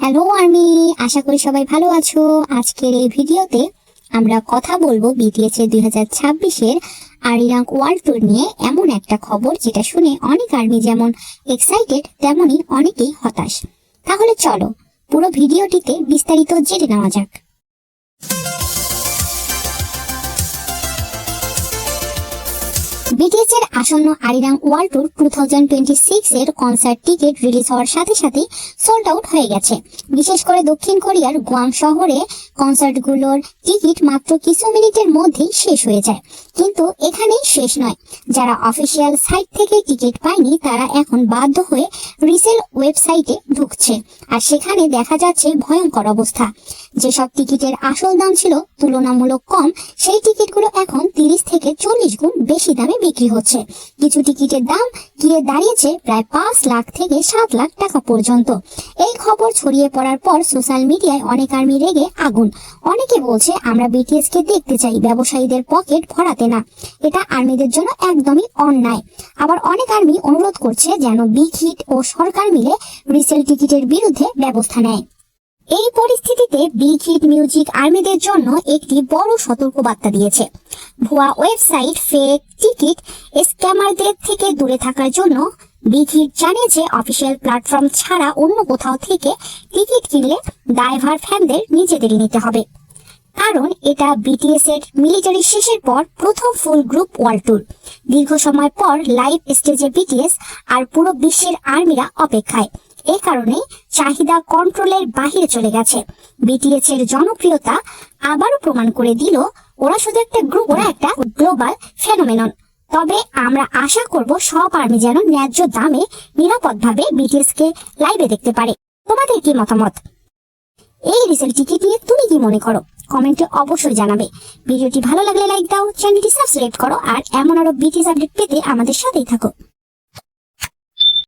Hello army, আশা করি সবাই ভালো আছো। আজকের এই ভিডিওতে আমরা কথা বলবো বিটিএস এর 2026-এর আরিরাং ওয়ার্ল্ড ট্যুর নিয়ে। এমন একটা খবর যেটা শুনে অনেক আর্মি যেমন এক্সাইটেড তেমনি অনেকেই হতাশ। তাহলে চলো পুরো ভিডিওটিতে বিস্তারিত জেনে নেওয়া যাক। বিটিএস এর আসন্ন আরিরাং ওয়ার্ল্ড ট্যুর 2026 এর কনসার্ট টিকিট রিলিজ হওয়ার সাথে সাথে সোল্ড আউট হয়ে গেছে। বিশেষ করে দক্ষিণ কোরিয়ার গুয়াং শহরে কনসার্টগুলোর টিকিট মাত্র কিছু মিনিটের মধ্যেই শেষ হয়ে যায়। কিন্তু এখানেই শেষ নয়, যারা অফিসিয়াল সাইট থেকে টিকিট পায়নি তারা এখন বাধ্য হয়ে রিসেল ওয়েবসাইটে ঢুকছে, আর সেখানে দেখা যাচ্ছে ভয়ঙ্কর অবস্থা। যেসব টিকিটের আসল দাম ছিল তুলনামূলক কম, সেই টিকিটগুলো এখন 30 থেকে 40 গুণ বেশি দামে বিক্রি হচ্ছে। কিছু টিকিটের দাম গিয়ে দাঁড়িয়েছে প্রায় 5 লাখ থেকে 7 লাখ টাকা পর্যন্ত। এই খবর ছড়িয়ে পড়ার পর সোশ্যাল মিডিয়ায় অনেক আর্মি রেগে আগুন। অনেকে বলছে আমরা বিটিএস কে দেখতে চাই, ব্যবসায়ীদের পকেট ভরাতে না। এটা আর্মিদের জন্য একদমই অন্যায়। আবার অনেক আর্মি অনুরোধ করছে যেন বিগ হিট ও সরকার মিলে রিসেল টিকিটের বিরুদ্ধে ব্যবস্থা নেয়। এই পরিস্থিতিতে বিগ হিট মিউজিক আর্মিদের জন্য একটি বড় সতর্কবার্তা দিয়েছে। ভুয়া ওয়েবসাইট, ফেক টিকিট স্ক্যামারদের থেকে দূরে থাকার জন্য বিগ হিট জানিয়েছে অফিসিয়াল প্ল্যাটফর্ম ছাড়া অন্য কোথাও থেকে টিকিট কিনলে ড্রাইভার ফ্যানদের নিজেদেরই নিতে হবে, কারণ এটা বিটিএস এর মিলিটারি শেষের পর প্রথম ফুল গ্রুপ ওয়ার্ল্ড ট্যুর। দীর্ঘ সময় পর লাইভ স্টেজে বিটিএস আর পুরো বিশ্বের আর্মিরা অপেক্ষায়। এই কারণে চাহিদা কন্ট্রোলের বাহিরে চলে গেছে। বিটিএস এর জনপ্রিয়তা আবারও প্রমাণ করে দিল ওরা শুধু একটা গ্রুপ, ওরা একটা গ্লোবাল ফেনোমেনন। তবে আমরা আশা করব সব আর্মি যেন ন্যায্য দামে নিরাপদভাবে বিটিএস কে লাইভে দেখতে পারে। তোমাদের কি মতামত? এই রিসেল টিকিট নিয়ে তুমি কি মনে করো? কমেন্টে অবশ্যই জানাবে। ভিডিওটি ভালো লাগলে লাইক দাও, চ্যানেলটি সাবস্ক্রাইব করো, আর এমন আরো বিটিএস আপডেট পেতে আমাদের সাথেই থাকো।